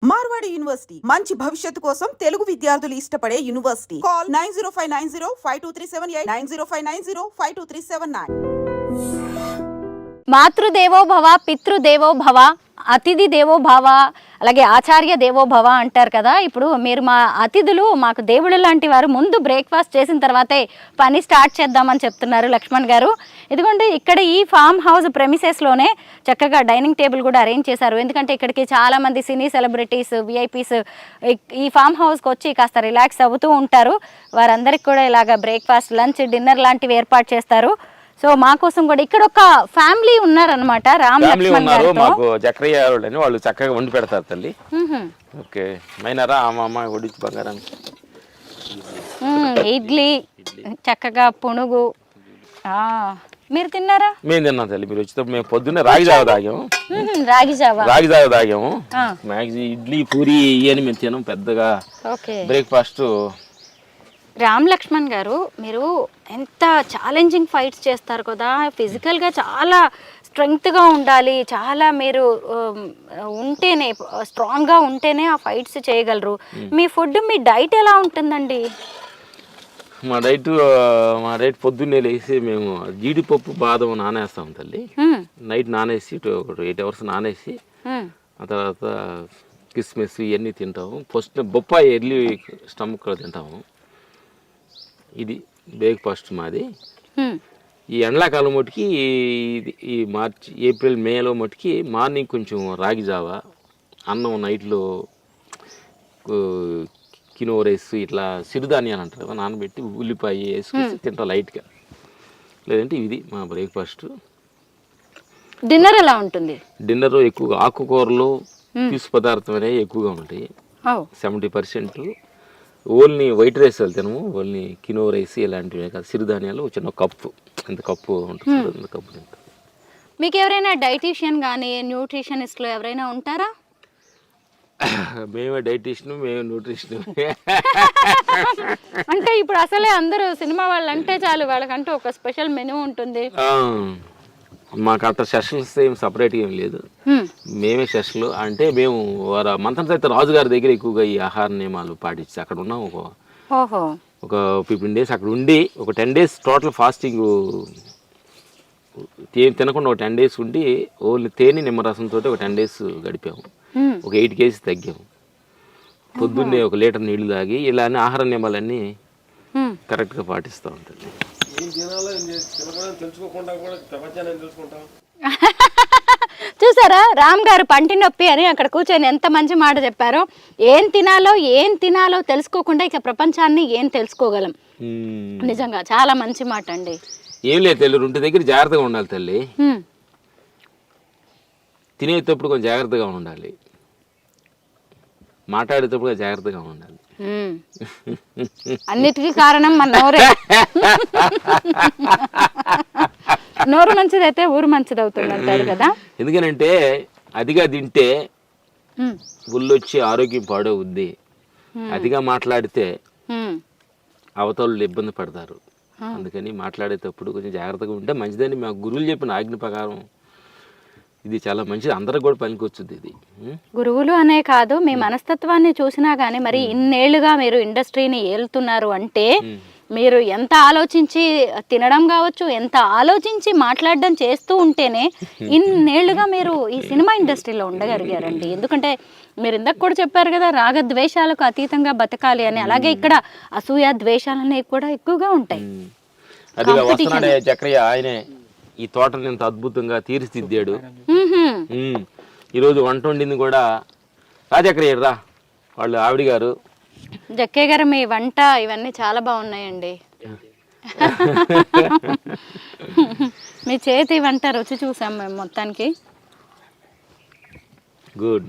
Marwadi university మంచి భవిష్యత్తు కోసం తెలుగు విద్యార్థులు ఇష్టపడే యూనివర్సిటీ. కాల్ 9059052378 9059052379. మాతృదేవో భవ, పితృదేవో భవ, అతిథి దేవో భవ, అలాగే ఆచార్య దేవో భవ అంటారు కదా. ఇప్పుడు మీరు మా అతిథులు, మాకు దేవుళ్ళు లాంటి వారు. ముందు బ్రేక్ఫాస్ట్ చేసిన తర్వాతే పని స్టార్ట్ చేద్దామని చెప్తున్నారు లక్ష్మణ్ గారు. ఎందుకంటే ఇక్కడ ఈ ఫామ్ హౌస్ ప్రెమిసెస్లోనే చక్కగా డైనింగ్ టేబుల్ కూడా అరేంజ్ చేశారు. ఎందుకంటే ఇక్కడికి చాలామంది సినీ సెలబ్రిటీస్, విఐపీస్ ఈ ఫామ్ హౌస్కి వచ్చి కాస్త రిలాక్స్ అవుతూ ఉంటారు. వారందరికీ కూడా ఇలాగ బ్రేక్ఫాస్ట్, లంచ్, డిన్నర్ లాంటివి ఏర్పాటు చేస్తారు. సో మా కోసం కూడా ఇక్కడ ఒక ఫ్యామిలీ ఉన్నారనమాట. రామ్ లక్ష్మణ్ గారు మాకు చక్రయ్య అని వాళ్ళు చక్కగా వండి పెడతారు తల్లి. ఓకే మైనారా అమ్మ ఒడిచి బంగారం ఇడ్లీ చక్కగా పునుగు. మీరు తిన్నారా? మేము తిన్నాం తల్లి. మీరు వచ్చేటప్పుడు మేము పొద్దున్నే రాగి జావ తాగాము. రాగి జావ తాగాము. మ్యాక్సిమం ఇడ్లీ పూరి ఇవన్నీ మేము తినాం పెద్దగా. బ్రేక్ఫాస్ట్. రామ్ లక్ష్మణ్ గారు, మీరు ఎంత ఛాలెంజింగ్ ఫైట్స్ చేస్తారు కదా. ఫిజికల్గా చాలా స్ట్రెంగ్త్గా ఉండాలి, చాలా మీరు ఉంటేనే, స్ట్రాంగ్గా ఉంటేనే ఆ ఫైట్స్ చేయగలరు. మీ ఫుడ్, మీ డైట్ ఎలా ఉంటుందండి? మా డైట్ పొద్దున్నే లేసి మేము జీడిపప్పు, బాదం నానేస్తాం తల్లి. నైట్ నానేసి ఒక 8 hours నానేసి ఆ తర్వాత కిస్మిస్ ఇవన్నీ తింటాము. ఫస్ట్ బొప్పాయి ఎర్లీ స్టమక్లో తింటాము. ఇది బ్రేక్ఫాస్ట్ మాది. ఈ ఎండాకాలం మటుకి ఈ మార్చి, ఏప్రిల్, మేలో మటుకి మార్నింగ్ కొంచెం రాగి జావ, అన్నం నైట్లో కినో రైస్, ఇట్లా సిరుధాన్యాలు అంటారు కదా, నానబెట్టి ఉల్లిపాయ వేసుకొచ్చి తింటాం లైట్గా. లేదంటే ఇది మా బ్రేక్ఫాస్ట్. డిన్నర్ ఎలా ఉంటుంది? డిన్నర్ ఎక్కువగా ఆకుకూరలు, పీసు పదార్థం అనేవి ఎక్కువగా ఉంటాయి. 70%. ఓన్లీ వైట్ రైస్ తినము, ఓన్లీ కినో రైస్ ఇలాంటివి కాదు, సిరిధాన్యాలు చిన్న కప్పు, అంత కప్పు ఉంటుంది, అంత కప్పు తింటాం. మీకు ఎవరైనా డైటీషియన్ కానీ న్యూట్రిషనిస్ట్లు ఎవరైనా ఉంటారా? మేమే డైటీషియన్, మేమే న్యూట్రిషన్. అంటే ఇప్పుడు అసలే అందరూ సినిమా వాళ్ళు అంటే చాలు, వాళ్ళకంటూ ఒక స్పెషల్ మెనూ ఉంటుంది. మాకు అంత సెషన్స్ ఏం సపరేట్గా ఏం లేదు, మేమే సెషన్లు. అంటే మేము మంత్రం అయితే రాజుగారి దగ్గర ఎక్కువగా ఈ ఆహార నియమాలు పాటించి అక్కడ ఉన్నాం. ఒక 15 days అక్కడ ఉండి, ఒక 10 days టోటల్ ఫాస్టింగ్ తినకుండా ఒక 10 days ఉండి, ఓన్లీ తేనె నిమ్మరసంతో ఒక 10 days గడిపాము. ఒక 8 kg తగ్గాము. పొద్దున్నే 1 లీటర్ నీళ్లు తాగి ఇలా ఆహార నియమాలన్నీ కరెక్ట్గా పాటిస్తూ ఉంటుంది. చూసారా రామ్ గారు పంటి నొప్పి అని అక్కడ కూర్చొని ఎంత మంచి మాట చెప్పారో. ఏం తినాలో తెలుసుకోకుండా ఇక ప్రపంచాన్ని ఏం తెలుసుకోగలం. నిజంగా చాలా మంచి మాట అండి. ఏం లేదు తల్లి, 2 దగ్గర జాగ్రత్తగా ఉండాలి తల్లి. తినేటప్పుడు కొంచెం జాగ్రత్తగా ఉండాలి, మాట్లాడేటప్పుడు జాగ్రత్తగా ఉండాలి. అన్నిటికీ కారణం మన నోరే. నోరు మంచిదైతే ఊరు మంచిది అవుతుంది అంటారు కదా. ఎందుకనంటే అదిగా తింటే ఒళ్ళొచ్చి ఆరోగ్యం పాడవుద్ది, అదిగా మాట్లాడితే అవతలు ఇబ్బంది పడతారు. అందుకని మాట్లాడేటప్పుడు కొంచెం జాగ్రత్తగా ఉంటే మంచిదని మా గురువులు చెప్పిన ఆజ్ఞ ప్రకారం ఇది చాలా మంచిది, అందరికి కూడా పనికొచ్చుద్ది. ఇది గురువులు అనే కాదు, మీ మనస్తత్వాన్ని చూసినా కానీ మరి ఇన్నేళ్లుగా మీరు ఇండస్ట్రీని ఏలుతున్నారు అంటే మీరు ఎంత ఆలోచించి తినడం కావచ్చు, ఎంత ఆలోచించి మాట్లాడడం చేస్తూ ఉంటేనే ఇన్నేళ్లుగా మీరు ఈ సినిమా ఇండస్ట్రీలో ఉండగలిగారండి. ఎందుకంటే మీరు ఇందాక కూడా చెప్పారు కదా, రాగద్వేషాలకు అతీతంగా బతకాలి అని. అలాగే ఇక్కడ అసూయ, ద్వేషాలు అనేవి కూడా ఎక్కువగా ఉంటాయి. చక్రయ్య ఆయనే ఈ తోటని ఇంత అద్భుతంగా తీర్చిదిద్దాడు. ఈరోజు వంట వండింది కూడా రాజక్రయ్య రా, వాళ్ళు ఆవిడ గారు. జక్కయ్య గారు, మీ వంట ఇవన్నీ చాలా బాగున్నాయండి. మీ చేతి వంట రుచి చూసాం మేము మొత్తానికి. గుడ్.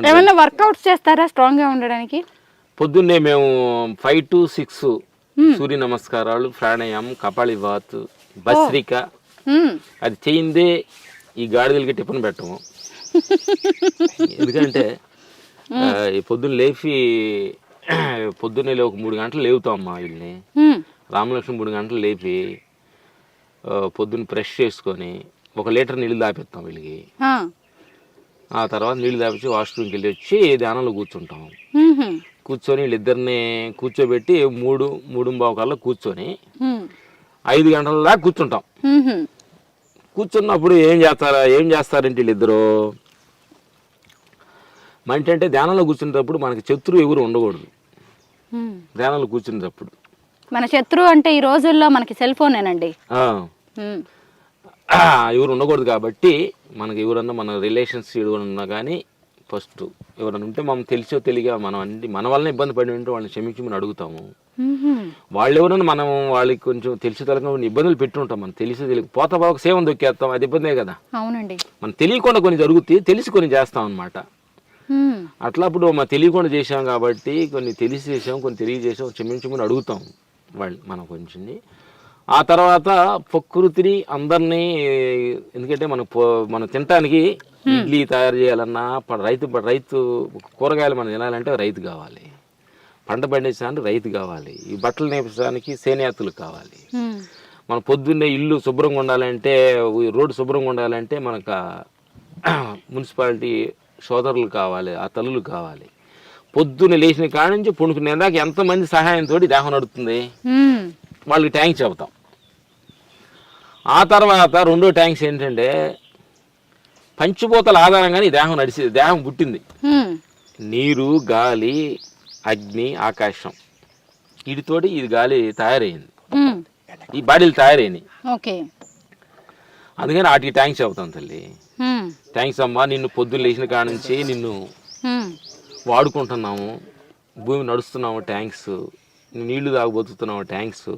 ఏమైనా వర్కౌట్స్ చేస్తారా స్ట్రాంగ్ గా ఉండడానికి? పొద్దున్నే మేము 5 to 6 సూర్య నమస్కారాలు, ప్రాణాయామం, కపాళివాత్, భస్రిక. అది చేయిందే ఈ గాడిదలకి టిఫిన్ పెట్టము. ఎందుకంటే పొద్దున్న లేచి పొద్దున్నే ఒక 3 గంటలు లేవుతాం అమ్మా వీళ్ళని. రామలక్ష్మణ్ 3 గంటలు లేపి పొద్దున్న బ్రష్ చేసుకొని 1 లీటర్ నీళ్ళు తాపిస్తాం వీళ్ళకి. ఆ తర్వాత నీళ్ళు తాపించి వాష్రూమ్కి వెళ్ళి వచ్చి ధ్యానంలో కూర్చుంటాం. మ్మ్. కూర్చొని వీళ్ళిద్దరిని కూర్చోబెట్టి 3:15 కల్లా కూర్చొని 5 గంటల దాకా కూర్చుంటాం. మ్మ్. కూర్చున్నప్పుడు ఏం చేస్తారంటే వీళ్ళిద్దరు అంటే ధ్యానంలో కూర్చునేటప్పుడు మనకి శత్రువు ఎవరు ఉండకూడదు. మ్మ్. ధ్యానంలో కూర్చునేటప్పుడు మన శత్రువు అంటే ఈ రోజుల్లో మనకి సెల్ ఫోనేనండి. ఎవరు ఉండకూడదు. కాబట్టి మనకి ఎవరన్నా మన రిలేషన్స్ ఎవరన్నా కానీ ఫస్ట్ ఎవరన్నా ఉంటే మనం తెలిసో తెలియగా మనం అన్ని మన వల్లనే ఇబ్బంది పడి ఉంటే వాళ్ళని క్షమించమని అడుగుతాము. వాళ్ళు ఎవరన్నా మనం వాళ్ళకి కొంచెం తెలిసి తెలకుండా ఇబ్బందులు పెట్టుంటాం. మనం తెలిసి తెలియక పోతా బాగా సేవం దొక్కేస్తాం, అది ఇబ్బందే కదా. అవునండి. మనం తెలియకుండా కొన్ని జరుగుతాయి, తెలిసి కొన్ని చేస్తాం అనమాట. అట్లా అప్పుడు మనం తెలియకుండా చేసాం కాబట్టి కొన్ని తెలిసి చేసాం, కొన్ని తెలియజేసాం, క్షమించమని అడుగుతాం వాళ్ళు మనం కొంచెం. ఆ తర్వాత ప్రకృతిని అందరినీ, ఎందుకంటే మనం తినటానికి ఇడ్లీ తయారు చేయాలన్నా రైతు కూరగాయలు మనం తినాలంటే రైతు కావాలి, పంట పండించడానికి రైతు కావాలి, ఈ బట్టలు నేర్పించడానికి చేనేతలు కావాలి. మన పొద్దున్నే ఇల్లు శుభ్రంగా ఉండాలంటే, రోడ్డు శుభ్రంగా ఉండాలంటే మనకు మున్సిపాలిటీ సోదరులు కావాలి, ఆ తల్లులు కావాలి. పొద్దున్న లేచిన కాడ నుంచి పుణుకునేదాకా ఎంతమంది సహాయంతో దేహం నడుస్తుంది, వాళ్ళకి ట్యాంక్స్ చెబుతాం. ఆ తర్వాత రెండో ట్యాంక్స్ ఏంటంటే పంచభూతాల ఆధారంగానే ఈ దేహం పుట్టింది. నీరు, గాలి, అగ్ని, ఆకాశం, వీటితోటి ఇది గాలి తయారైంది, ఈ బాడీలు తయారైనాయి. అందుకని వాటికి ట్యాంక్స్ చెబుతాం. తల్లి థ్యాంక్స్ అమ్మా, నిన్ను పొద్దున్న లేచిన కాడ నుంచి నిన్ను వాడుకుంటున్నాము, భూమి నడుస్తున్నాము, ట్యాంక్స్, నీళ్లు తాగబోతున్నావు, ట్యాంక్స్,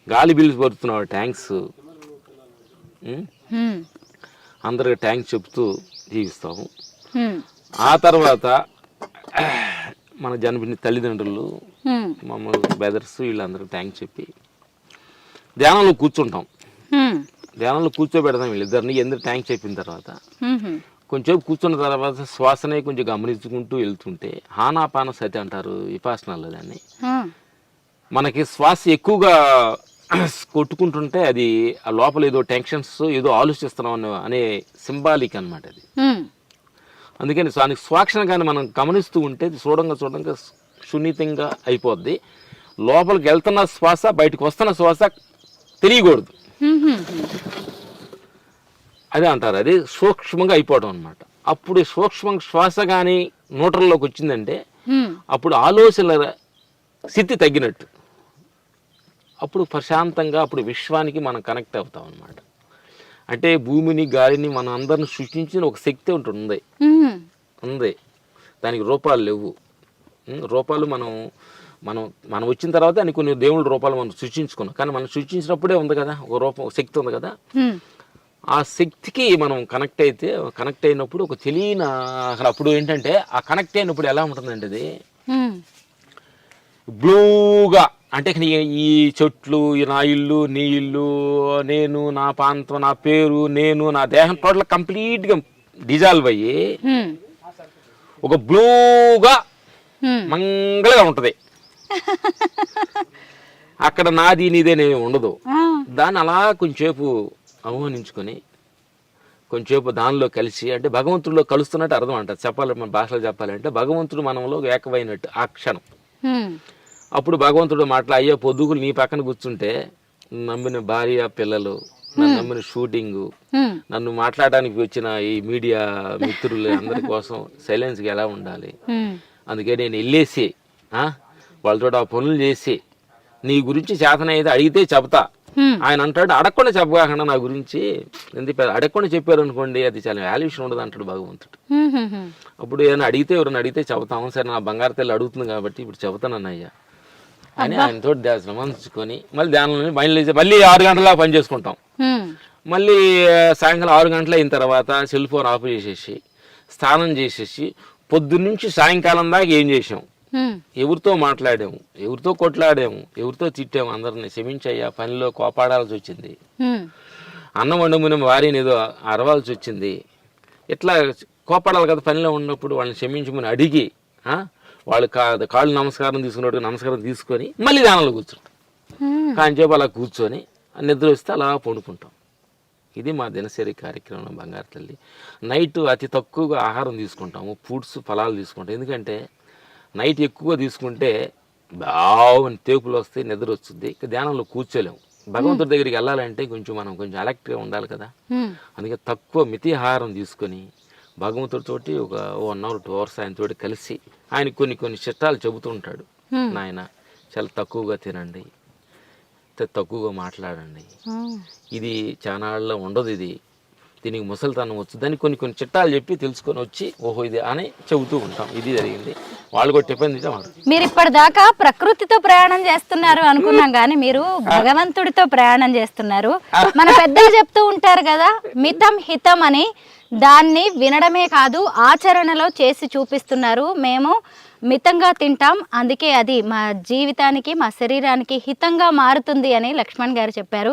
గాలి బిల్లు పడుతున్నావు, ట్యాంక్స్, అందరికి ట్యాంక్స్ చెప్తూ జీవిస్తాము. ఆ తర్వాత మన జన్మని తల్లిదండ్రులు, మమ్మల్ని బ్రదర్స్, వీళ్ళందరూ ట్యాంక్స్ చెప్పి ధ్యానంలో కూర్చుంటాం. ధ్యానంలో కూర్చోబెడతాం వీళ్ళిద్దరిని. ఎందుకు ట్యాంక్ చెప్పిన తర్వాత కొంచెం కూర్చున్న తర్వాత శ్వాసనే కొంచెం గమనించుకుంటూ వెళ్తుంటే హానాపాన సతి అంటారు విపాసనాలో దాన్ని. మనకి శ్వాస ఎక్కువగా కొట్టుకుంటుంటే అది ఆ లోపల ఏదో టెన్షన్స్, ఏదో ఆలోచిస్తున్నాం అనే సింబాలిక్ అనమాట అది. అందుకని దానికి శ్వాసన కానీ మనం గమనిస్తూ ఉంటే చూడంగా సున్నితంగా అయిపోద్ది. లోపలికి వెళ్తున్న శ్వాస, బయటకు వస్తున్న శ్వాస తెలియకూడదు, అదే అంటారు. అది సూక్ష్మంగా అయిపోవడం అనమాట. అప్పుడు సూక్ష్మంగా శ్వాస కానీ నోటర్లోకి వచ్చిందంటే అప్పుడు ఆలోచనల స్థితి తగ్గినట్టు, అప్పుడు ప్రశాంతంగా అప్పుడు విశ్వానికి మనం కనెక్ట్ అవుతాం అనమాట. అంటే భూమిని, గాలిని మనం అందరిని సృష్టించిన ఒక శక్తి ఉంటుంది, దానికి రూపాలు లేవు. రూపాలు మనం వచ్చిన తర్వాత అని కొన్ని దేవుళ్ళ రూపాలు మనం సృష్టించుకున్నాం, కానీ మనం సృష్టించినప్పుడే ఉంది కదా ఒక రూపం, ఒక శక్తి ఉంది కదా. ఆ శక్తికి మనం కనెక్ట్ అయినప్పుడు ఒక తెలియని అప్పుడు ఏంటంటే ఆ కనెక్ట్ అయినప్పుడు ఎలా ఉంటుందంటే అది బ్లూగా, అంటే ఈ చెట్లు, నా ఇల్లు, నీ ఇల్లు, నేను, నా ప్రాంతం, నా పేరు, నేను, నా దేహం టోటల్ కంప్లీట్గా డిజాల్వ్ అయ్యి ఒక బ్లూగా మంగళగా ఉంటుంది. అక్కడ నాది నీదేనేమి ఉండదు. దాన్ని అలా కొంచెంసేపు ఆహ్వానించుకొని కొంచెంసేపు దానిలో కలిసి, అంటే భగవంతుడిలో కలుస్తున్నట్టు అర్థం అంటారు. మన భాషలో చెప్పాలంటే భగవంతుడు మనలో ఏకమైనట్టు ఆ క్షణం. అప్పుడు భగవంతుడు అయ్యో పొద్దుగులు నీ పక్కన కూర్చుంటే నమ్మిన భార్య, పిల్లలు, నన్ను నమ్మిన షూటింగ్, నన్ను మాట్లాడడానికి వచ్చిన ఈ మీడియా మిత్రులు అందరి కోసం సైలెన్స్గా ఎలా ఉండాలి. అందుకే నేను వెళ్ళేసి వాళ్ళతో ఆ పనులు చేసి నీ గురించి చేతనైతే అడిగితే చెప్తా. ఆయన అంటాడు అడగకుండా చెప్పగాకుండా నా గురించి ఎందుకు అడగకుండా చెప్పారు అనుకోండి అది చాలా వాల్యుయేషన్ ఉండదు అంటాడు భగవంతుడు. అప్పుడు ఏమైనా ఎవరైనా అడిగితే చెబుతాము. సరే నా బంగారు తల్లి అడుగుతుంది కాబట్టి ఇప్పుడు చెబుతానన్నయ్యా అని ఆయనతో శ్రమించుకొని మళ్ళీ ధ్యానంలో మళ్ళీ 6 గంటలా పని చేసుకుంటాం. మళ్ళీ సాయంకాలం 6 గంటలు అయిన తర్వాత సెల్ ఫోన్ ఆఫ్ చేసేసి స్నానం చేసేసి పొద్దున్నుంచి సాయంకాలం దాకా ఏం చేసాం, ఎవరితో మాట్లాడాము, ఎవరితో కొట్లాడాము, ఎవరితో తిట్టాము, అందరిని క్షమించయ్యా, పనిలో కోపాడాల్సి వచ్చింది, అన్నం వండమున వారిని ఏదో అరవాల్సి వచ్చింది, ఇట్లా కోపాడాలి కదా పనిలో ఉన్నప్పుడు. వాళ్ళని క్షమించమని అడిగి వాళ్ళు కాళ్ళు నమస్కారం తీసుకున్నట్టుగా నమస్కారం తీసుకొని మళ్ళీ ధ్యానంలో కూర్చుంటాం. కాంచేపు అలా కూర్చొని నిద్ర వస్తే అలా పండుకుంటాం. ఇది మా దినచర్య కార్యక్రమం బంగారు తల్లి. నైట్ అతి తక్కువగా ఆహారం తీసుకుంటాము, ఫ్రూట్స్ ఫలాలు తీసుకుంటాం. ఎందుకంటే నైట్ ఎక్కువ తీసుకుంటే బాగా తేపులు వస్తాయి, నిద్ర వస్తుంది, ఇక ధ్యానంలో కూర్చోలేము. భగవంతుడి దగ్గరికి వెళ్ళాలంటే మనం కొంచెం అలర్ట్గా ఉండాలి కదా. అందుకే తక్కువ మితి ఆహారం తీసుకొని భగవంతుడితోటి ఒక 1 hour 2 hours ఆయనతోటి కలిసి ఆయన కొన్ని చిట్టాలు చెబుతూ ఉంటాడు. నాయన చాలా తక్కువగా తినండి, తక్కువగా మాట్లాడండి, ఇది చానాళ్ళలో ఉండదు, ఇది దీనికి ముసలితనం వచ్చుదని కొన్ని చిట్టాలు చెప్పి తెలుసుకొని వచ్చి ఓహో ఇది అని చెబుతూ ఉంటాం. ఇది జరిగింది. వాళ్ళు కూడా టిఫిన్ తింటాం. మీరు ఇప్పటిదాకా ప్రకృతితో ప్రయాణం చేస్తున్నారు అనుకున్నాం, కానీ మీరు భగవంతుడితో ప్రయాణం చేస్తున్నారు. మన పెద్దలు చెప్తూ ఉంటారు కదా, మితం హితం అని. దాన్ని వినడమే కాదు, ఆచరణలో చేసి చూపిస్తున్నారు. మేము మితంగా తింటాం, అందుకే అది మా జీవితానికి, మా శరీరానికి హితంగా మారుతుంది అని లక్ష్మణ్ గారు చెప్పారు.